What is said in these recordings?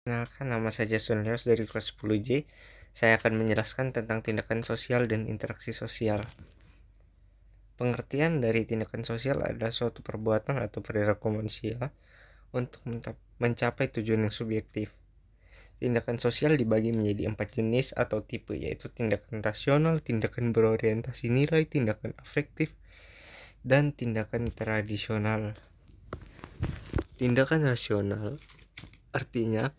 Perkenalkan, nama saya Jason Leos dari kelas 10J. Saya akan menjelaskan tentang tindakan sosial dan interaksi sosial. Pengertian dari tindakan sosial adalah suatu perbuatan atau perilaku manusia untuk mencapai tujuan yang subjektif. Tindakan sosial dibagi menjadi 4 jenis atau tipe, yaitu tindakan rasional, tindakan berorientasi nilai, tindakan afektif, dan tindakan tradisional. Tindakan rasional artinya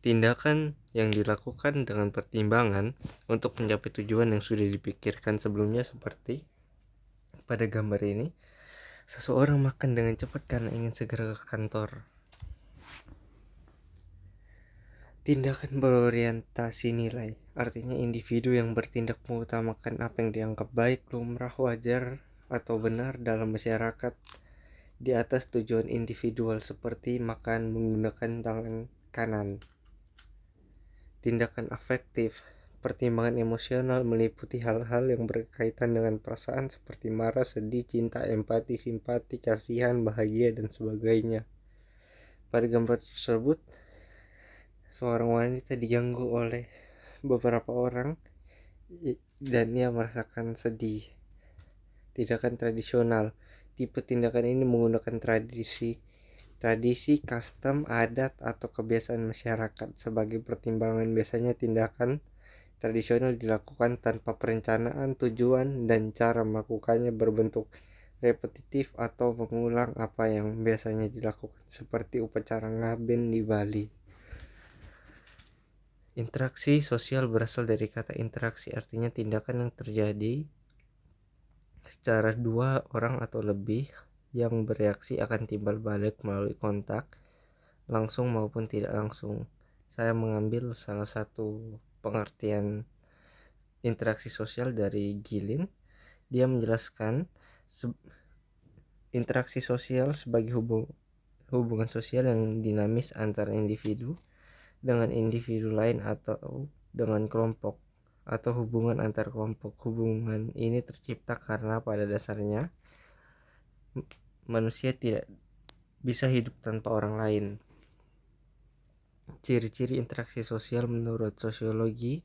tindakan yang dilakukan dengan pertimbangan untuk mencapai tujuan yang sudah dipikirkan sebelumnya, seperti pada gambar ini, seseorang makan dengan cepat karena ingin segera ke kantor. Tindakan berorientasi nilai artinya individu yang bertindak mengutamakan apa yang dianggap baik, lumrah, wajar, atau benar dalam masyarakat di atas tujuan individual, seperti makan menggunakan tangan kanan. Tindakan afektif, pertimbangan emosional meliputi hal-hal yang berkaitan dengan perasaan seperti marah, sedih, cinta, empati, simpati, kasihan, bahagia, dan sebagainya. Pada gambar tersebut, seorang wanita diganggu oleh beberapa orang dan ia merasakan sedih. Tindakan tradisional, tipe tindakan ini menggunakan tradisi, custom, adat, atau kebiasaan masyarakat sebagai pertimbangan. Biasanya tindakan tradisional dilakukan tanpa perencanaan, tujuan, dan cara melakukannya berbentuk repetitif atau mengulang apa yang biasanya dilakukan, seperti upacara ngaben di Bali. Interaksi sosial berasal dari kata interaksi, artinya tindakan yang terjadi secara dua orang atau lebih yang bereaksi akan timbal balik melalui kontak langsung maupun tidak langsung. Saya mengambil salah satu pengertian interaksi sosial dari Gilin. Dia menjelaskan interaksi sosial sebagai hubungan sosial yang dinamis antara individu dengan individu lain atau dengan kelompok, atau hubungan antar kelompok. Hubungan ini tercipta karena pada dasarnya manusia tidak bisa hidup tanpa orang lain. Ciri-ciri interaksi sosial menurut sosiologi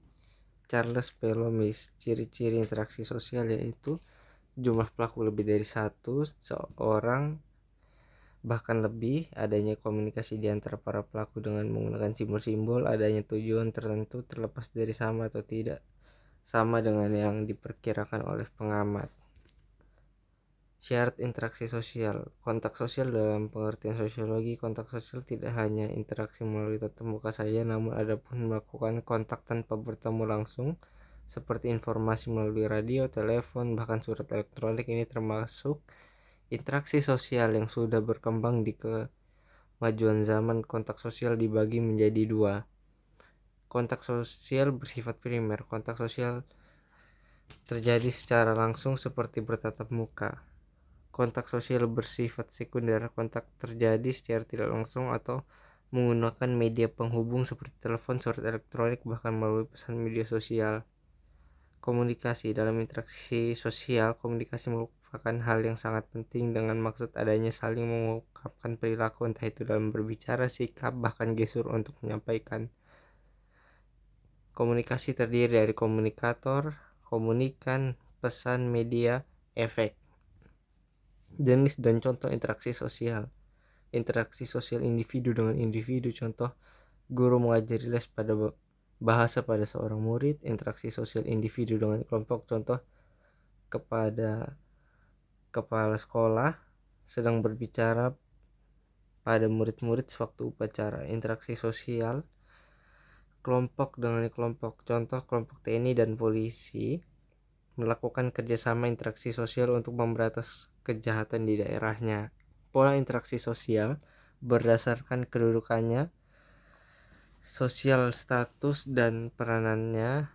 Charles Pellomis. Ciri-ciri interaksi sosial yaitu jumlah pelaku lebih dari satu, seorang bahkan lebih, adanya komunikasi di antara para pelaku dengan menggunakan simbol-simbol, adanya tujuan tertentu terlepas dari sama atau tidak sama dengan yang diperkirakan oleh pengamat. Syarat interaksi sosial. Kontak sosial dalam pengertian sosiologi, kontak sosial tidak hanya interaksi melalui tatap muka saja, namun ada pun melakukan kontak tanpa bertemu langsung, seperti informasi melalui radio, telepon, bahkan surat elektronik. Ini termasuk interaksi sosial yang sudah berkembang di kemajuan zaman. Kontak sosial dibagi menjadi dua. Kontak sosial bersifat primer. Kontak sosial terjadi secara langsung seperti bertatap muka. Kontak sosial bersifat sekunder. Kontak terjadi secara tidak langsung atau menggunakan media penghubung seperti telepon, surat elektronik, bahkan melalui pesan media sosial. Komunikasi. Dalam interaksi sosial, komunikasi merupakan hal yang sangat penting dengan maksud adanya saling mengungkapkan perilaku, entah itu dalam berbicara, sikap, bahkan gestur untuk menyampaikan. Komunikasi terdiri dari komunikator, komunikan, pesan, media, efek. Jenis dan contoh interaksi sosial. Interaksi sosial individu dengan individu, contoh guru mengajari les pada bahasa pada seorang murid. Interaksi sosial individu dengan kelompok, contoh kepada kepala sekolah sedang berbicara pada murid-murid sewaktu upacara. Interaksi sosial kelompok dengan kelompok, contoh kelompok TNI dan polisi melakukan kerjasama interaksi sosial untuk memberantas kejahatan di daerahnya. Pola interaksi sosial berdasarkan kedudukannya, sosial status, dan peranannya.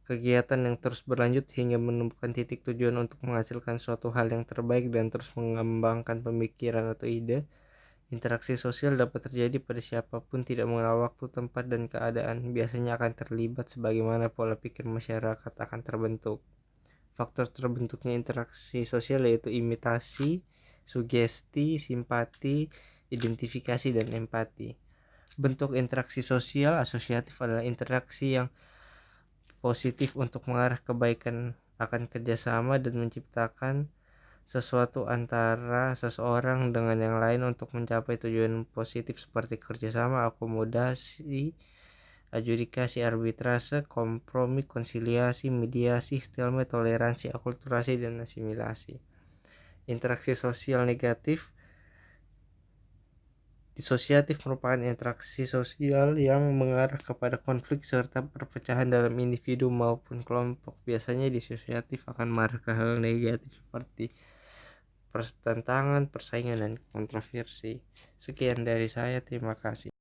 Kegiatan yang terus berlanjut hingga menemukan titik tujuan untuk menghasilkan suatu hal yang terbaik dan terus mengembangkan pemikiran atau ide. Interaksi sosial dapat terjadi pada siapapun, tidak mengenal waktu, tempat, dan keadaan. Biasanya akan terlibat sebagaimana pola pikir masyarakat akan terbentuk. Faktor terbentuknya interaksi sosial yaitu imitasi, sugesti, simpati, identifikasi, dan empati. Bentuk interaksi sosial asosiatif adalah interaksi yang positif untuk mengarah kebaikan akan kerjasama dan menciptakan sesuatu antara seseorang dengan yang lain untuk mencapai tujuan positif seperti kerjasama, akomodasi, adjudikasi, arbitrase, kompromi, konsiliasi, mediasi, stalemate, toleransi, akulturasi, dan asimilasi. Interaksi sosial negatif disosiatif merupakan interaksi sosial yang mengarah kepada konflik serta perpecahan dalam individu maupun kelompok. Biasanya disosiatif akan mengarah ke hal negatif seperti pertentangan, persaingan, dan kontroversi. Sekian dari saya, terima kasih.